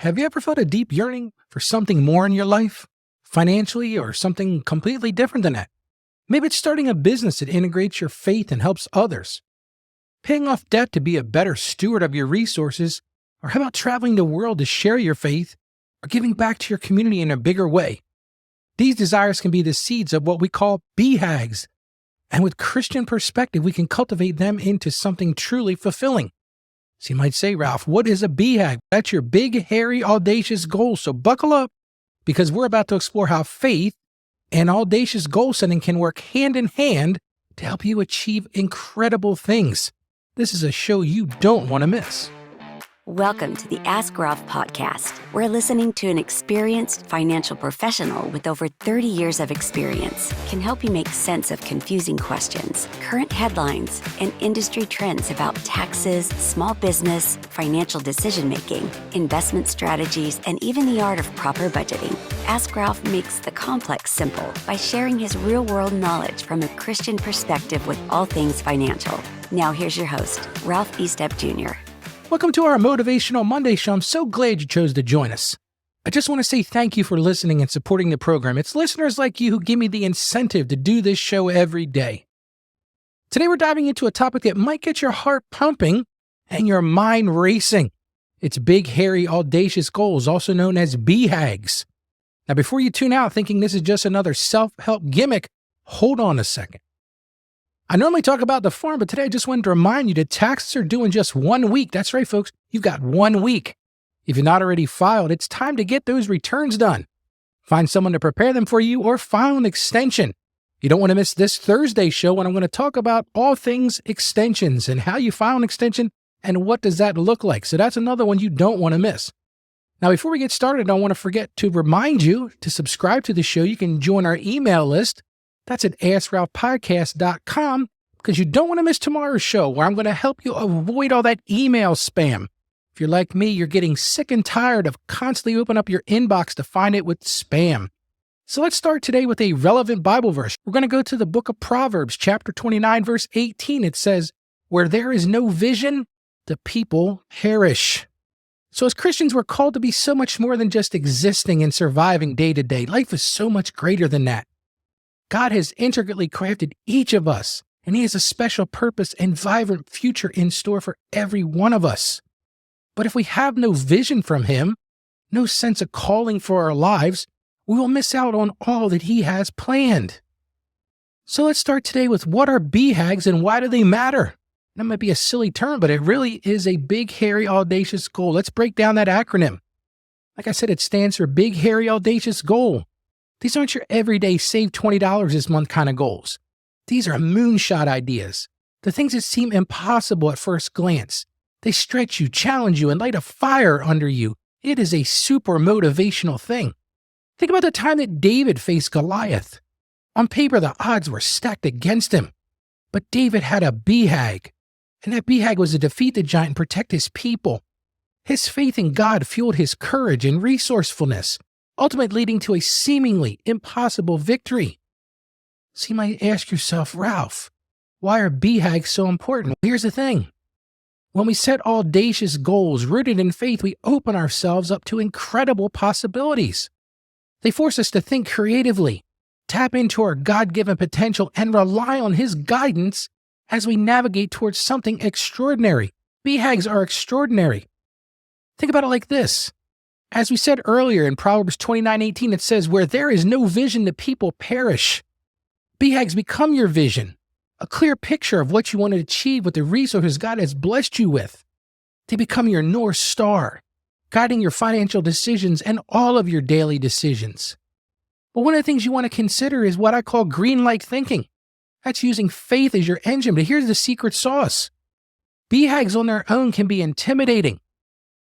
Have you ever felt a deep yearning for something more in your life, financially, or something completely different than that? Maybe it's starting a business that integrates your faith and helps others, paying off debt to be a better steward of your resources, or how about traveling the world to share your faith or giving back to your community in a bigger way? These desires can be the seeds of what we call BHAGs, and with Christian perspective, we can cultivate them into something truly fulfilling. So you might say, Ralph, what is a BHAG? That's your big, hairy, audacious goal. So buckle up, because we're about to explore how faith and audacious goal setting can work hand in hand to help you achieve incredible things. This is a show you don't want to miss. Welcome to the Ask Ralph podcast. We're listening to an experienced financial professional with over 30 years of experience can help you make sense of confusing questions, current headlines, and industry trends about taxes, small business, financial decision-making, investment strategies, and even the art of proper budgeting. Ask Ralph makes the complex simple by sharing his real-world knowledge from a Christian perspective with all things financial. Now here's your host, Ralph Estep Jr. Welcome to our Motivational Monday show. I'm so glad you chose to join us. I just want to say thank you for listening and supporting the program. It's listeners like you who give me the incentive to do this show every day. Today we're diving into a topic that might get your heart pumping and your mind racing. It's big, hairy, audacious goals, also known as BHAGs. Now, before you tune out thinking this is just another self-help gimmick, hold on a second. I normally talk about the farm, but today I just wanted to remind you that taxes are due in just 1 week. That's right, folks. You've got 1 week. If you're not already filed, it's time to get those returns done. Find someone to prepare them for you or file an extension. You don't want to miss this Thursday show when I'm going to talk about all things extensions and how you file an extension and what does that look like. So that's another one you don't want to miss. Now, before we get started, I don't want to forget to remind you to subscribe to the show. You can join our email list. That's at AskRalphPodcast.com, because you don't want to miss tomorrow's show where I'm going to help you avoid all that email spam. If you're like me, you're getting sick and tired of constantly opening up your inbox to find it with spam. So let's start today with a relevant Bible verse. We're going to go to the book of Proverbs, chapter 29, verse 18. It says, "Where there is no vision, the people perish." So as Christians, we're called to be so much more than just existing and surviving day to day. Life is so much greater than that. God has intricately crafted each of us, and He has a special purpose and vibrant future in store for every one of us. But if we have no vision from Him, no sense of calling for our lives, we will miss out on all that He has planned. So let's start today with what are BHAGs and why do they matter? That might be a silly term, but it really is a big, hairy, audacious goal. Let's break down that acronym. Like I said, it stands for Big, Hairy, Audacious Goal. These aren't your everyday save $20 this month kind of goals. These are moonshot ideas, the things that seem impossible at first glance. They stretch you, challenge you, and light a fire under you. It is a super motivational thing. Think about the time that David faced Goliath. On paper, the odds were stacked against him. But David had a BHAG, and that BHAG was to defeat the giant and protect his people. His faith in God fueled his courage and resourcefulness, ultimately leading to a seemingly impossible victory. So you might ask yourself, Ralph, why are BHAGs so important? Here's the thing. When we set audacious goals rooted in faith, we open ourselves up to incredible possibilities. They force us to think creatively, tap into our God-given potential, and rely on His guidance as we navigate towards something extraordinary. BHAGs are extraordinary. Think about it like this. As we said earlier in Proverbs 29:18, it says, "Where there is no vision, the people perish." BHAGs become your vision, a clear picture of what you want to achieve with the resources God has blessed you with. They become your North Star, guiding your financial decisions and all of your daily decisions. But one of the things you want to consider is what I call Greenlight thinking. That's using faith as your engine, but here's the secret sauce. BHAGs on their own can be intimidating.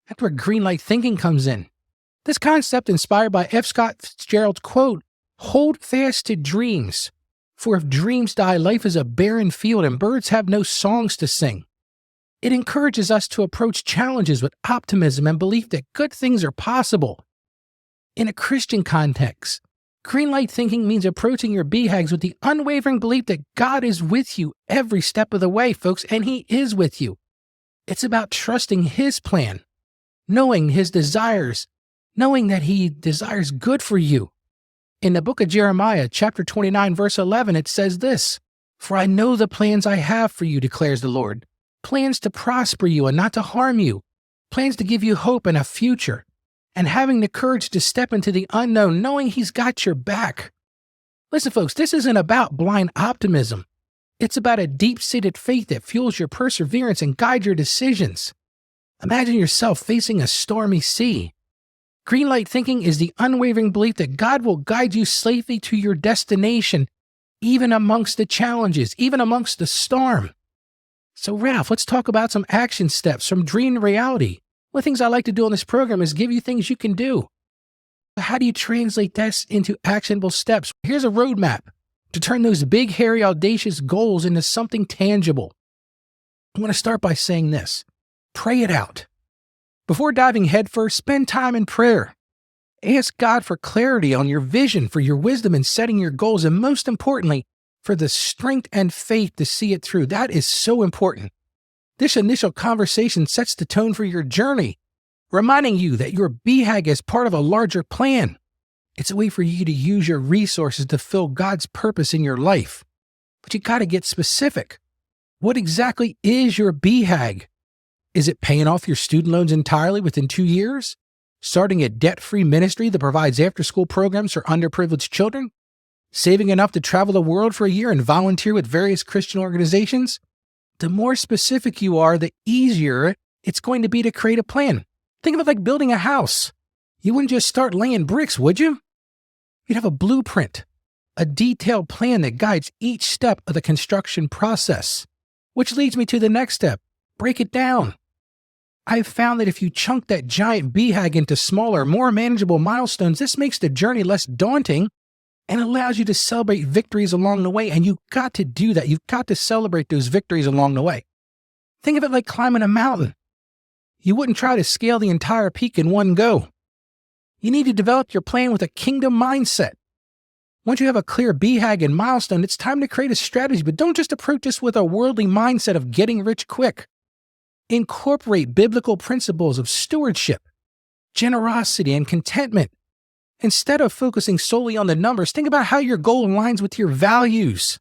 That's where Greenlight thinking comes in. This concept, inspired by F. Scott Fitzgerald's quote, "Hold fast to dreams, for if dreams die, life is a barren field and birds have no songs to sing." It encourages us to approach challenges with optimism and belief that good things are possible. In a Christian context, Greenlight thinking means approaching your BHAGs with the unwavering belief that God is with you every step of the way, folks, and He is with you. It's about trusting His plan, knowing His desires, knowing that He desires good for you. In the book of Jeremiah, chapter 29, verse 11, it says this, "For I know the plans I have for you, declares the Lord, plans to prosper you and not to harm you, plans to give you hope and a future, and having the courage to step into the unknown, knowing He's got your back." Listen, folks, this isn't about blind optimism. It's about a deep-seated faith that fuels your perseverance and guides your decisions. Imagine yourself facing a stormy sea. Greenlight thinking is the unwavering belief that God will guide you safely to your destination, even amongst the challenges, even amongst the storm. So, Ralph, let's talk about some action steps from dream to reality. One of the things I like to do on this program is give you things you can do. How do you translate this into actionable steps? Here's a roadmap to turn those big, hairy, audacious goals into something tangible. I want to start by saying this. Pray it out. Before diving headfirst, spend time in prayer. Ask God for clarity on your vision, for your wisdom in setting your goals, and most importantly, for the strength and faith to see it through. That is so important. This initial conversation sets the tone for your journey, reminding you that your BHAG is part of a larger plan. It's a way for you to use your resources to fill God's purpose in your life. But you got to get specific. What exactly is your BHAG? Is it paying off your student loans entirely within 2 years? Starting a debt-free ministry that provides after-school programs for underprivileged children? Saving enough to travel the world for a year and volunteer with various Christian organizations? The more specific you are, the easier it's going to be to create a plan. Think of it like building a house. You wouldn't just start laying bricks, would you? You'd have a blueprint, a detailed plan that guides each step of the construction process. Which leads me to the next step. Break it down. I've found that if you chunk that giant BHAG into smaller, more manageable milestones, this makes the journey less daunting and allows you to celebrate victories along the way. And you've got to do that. You've got to celebrate those victories along the way. Think of it like climbing a mountain. You wouldn't try to scale the entire peak in one go. You need to develop your plan with a kingdom mindset. Once you have a clear BHAG and milestone, it's time to create a strategy, but don't just approach this with a worldly mindset of getting rich quick. Incorporate biblical principles of stewardship, generosity, and contentment. Instead of focusing solely on the numbers, think about how your goal aligns with your values.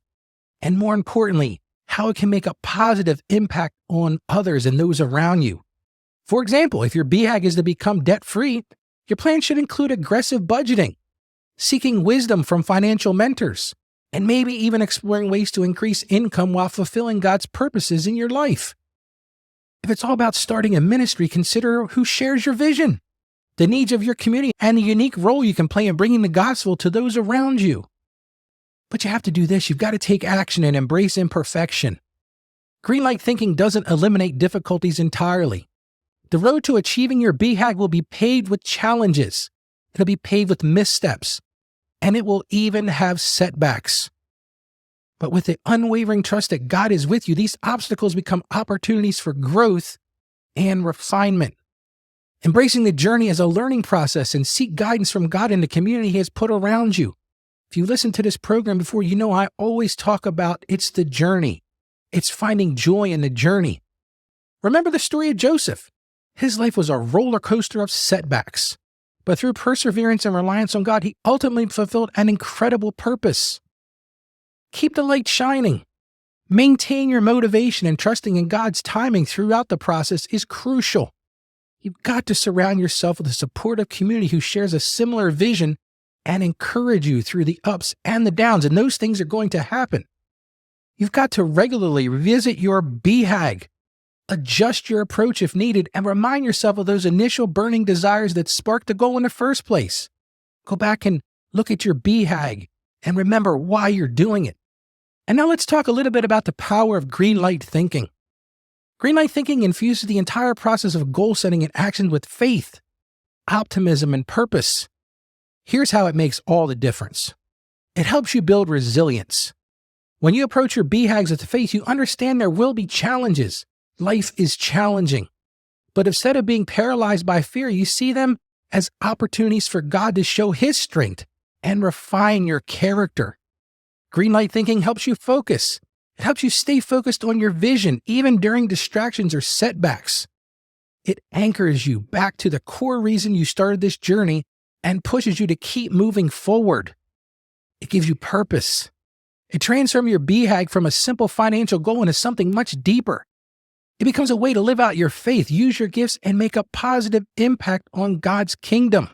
And more importantly, how it can make a positive impact on others and those around you. For example, if your BHAG is to become debt-free, your plan should include aggressive budgeting, seeking wisdom from financial mentors, and maybe even exploring ways to increase income while fulfilling God's purposes in your life. If it's all about starting a ministry, consider who shares your vision, the needs of your community, and the unique role you can play in bringing the gospel to those around you. But you have to do this. You've got to take action and embrace imperfection. Greenlight thinking doesn't eliminate difficulties entirely. The road to achieving your BHAG will be paved with challenges. It'll be paved with missteps, and it will even have setbacks. But with the unwavering trust that God is with you, these obstacles become opportunities for growth and refinement. Embracing the journey as a learning process and seek guidance from God and the community He has put around you. If you listen to this program before, you know I always talk about it's the journey. It's finding joy in the journey. Remember the story of Joseph. His life was a roller coaster of setbacks. But through perseverance and reliance on God, he ultimately fulfilled an incredible purpose. Keep the light shining. Maintain your motivation, and trusting in God's timing throughout the process is crucial. You've got to surround yourself with a supportive community who shares a similar vision and encourage you through the ups and the downs, and those things are going to happen. You've got to regularly revisit your BHAG, adjust your approach if needed, and remind yourself of those initial burning desires that sparked the goal in the first place. Go back and look at your BHAG and remember why you're doing it. And now let's talk a little bit about the power of Greenlight thinking. Greenlight thinking infuses the entire process of goal setting and action with faith, optimism, and purpose. Here's how it makes all the difference. It helps you build resilience. When you approach your BHAGs with faith, you understand there will be challenges. Life is challenging. But instead of being paralyzed by fear, you see them as opportunities for God to show His strength and refine your character. Greenlight thinking helps you focus. It helps you stay focused on your vision, even during distractions or setbacks. It anchors you back to the core reason you started this journey and pushes you to keep moving forward. It gives you purpose. It transforms your BHAG from a simple financial goal into something much deeper. It becomes a way to live out your faith, use your gifts, and make a positive impact on God's kingdom.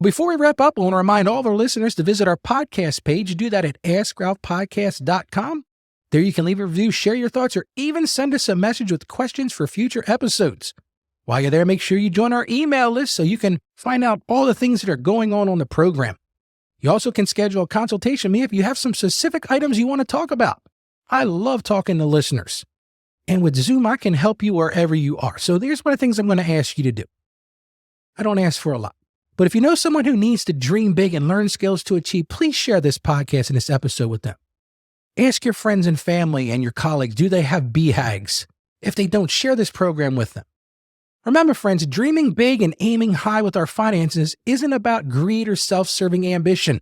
Before we wrap up, I want to remind all of our listeners to visit our podcast page. Do that at AskRalphPodcast.com. There you can leave a review, share your thoughts, or even send us a message with questions for future episodes. While you're there, make sure you join our email list so you can find out all the things that are going on the program. You also can schedule a consultation with me if you have some specific items you want to talk about. I love talking to listeners. And with Zoom, I can help you wherever you are. So there's one of the things I'm going to ask you to do. I don't ask for a lot. But if you know someone who needs to dream big and learn skills to achieve, please share this podcast and this episode with them. Ask your friends and family and your colleagues, do they have BHAGs? If they don't, share this program with them. Remember, friends, dreaming big and aiming high with our finances isn't about greed or self-serving ambition.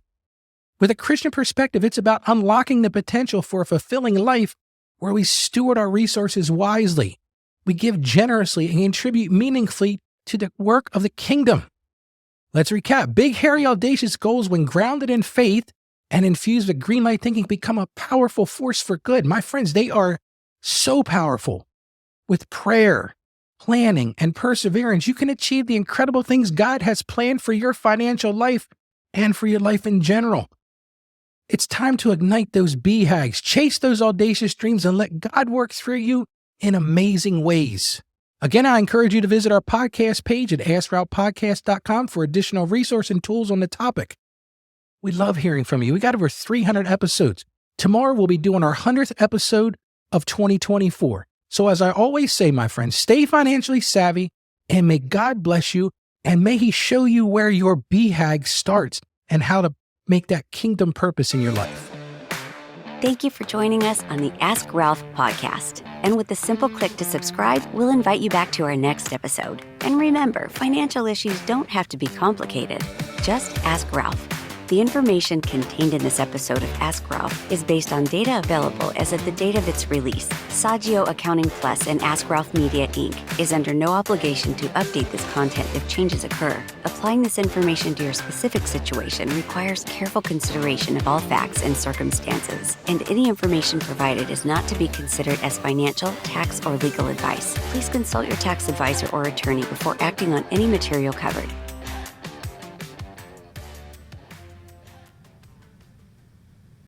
With a Christian perspective, it's about unlocking the potential for a fulfilling life where we steward our resources wisely. We give generously and contribute meaningfully to the work of the kingdom. Let's recap. Big, hairy, audacious goals, when grounded in faith and infused with Greenlight thinking, become a powerful force for good. My friends, they are so powerful. With prayer, planning, and perseverance, you can achieve the incredible things God has planned for your financial life and for your life in general. It's time to ignite those BHAGs, chase those audacious dreams, and let God work through you in amazing ways. Again, I encourage you to visit our podcast page at AskRalphPodcast.com for additional resources and tools on the topic. We love hearing from you. We got over 300 episodes. Tomorrow we'll be doing our 100th episode of 2024. So as I always say, my friends, stay financially savvy and may God bless you and may He show you where your BHAG starts and how to make that kingdom purpose in your life. Thank you for joining us on the Ask Ralph podcast. And with a simple click to subscribe, we'll invite you back to our next episode. And remember, financial issues don't have to be complicated. Just ask Ralph. The information contained in this episode of Ask Ralph is based on data available as of the date of its release. Saggio Accounting Plus and Ask Ralph Media, Inc. is under no obligation to update this content if changes occur. Applying this information to your specific situation requires careful consideration of all facts and circumstances, and any information provided is not to be considered as financial, tax, or legal advice. Please consult your tax advisor or attorney before acting on any material covered.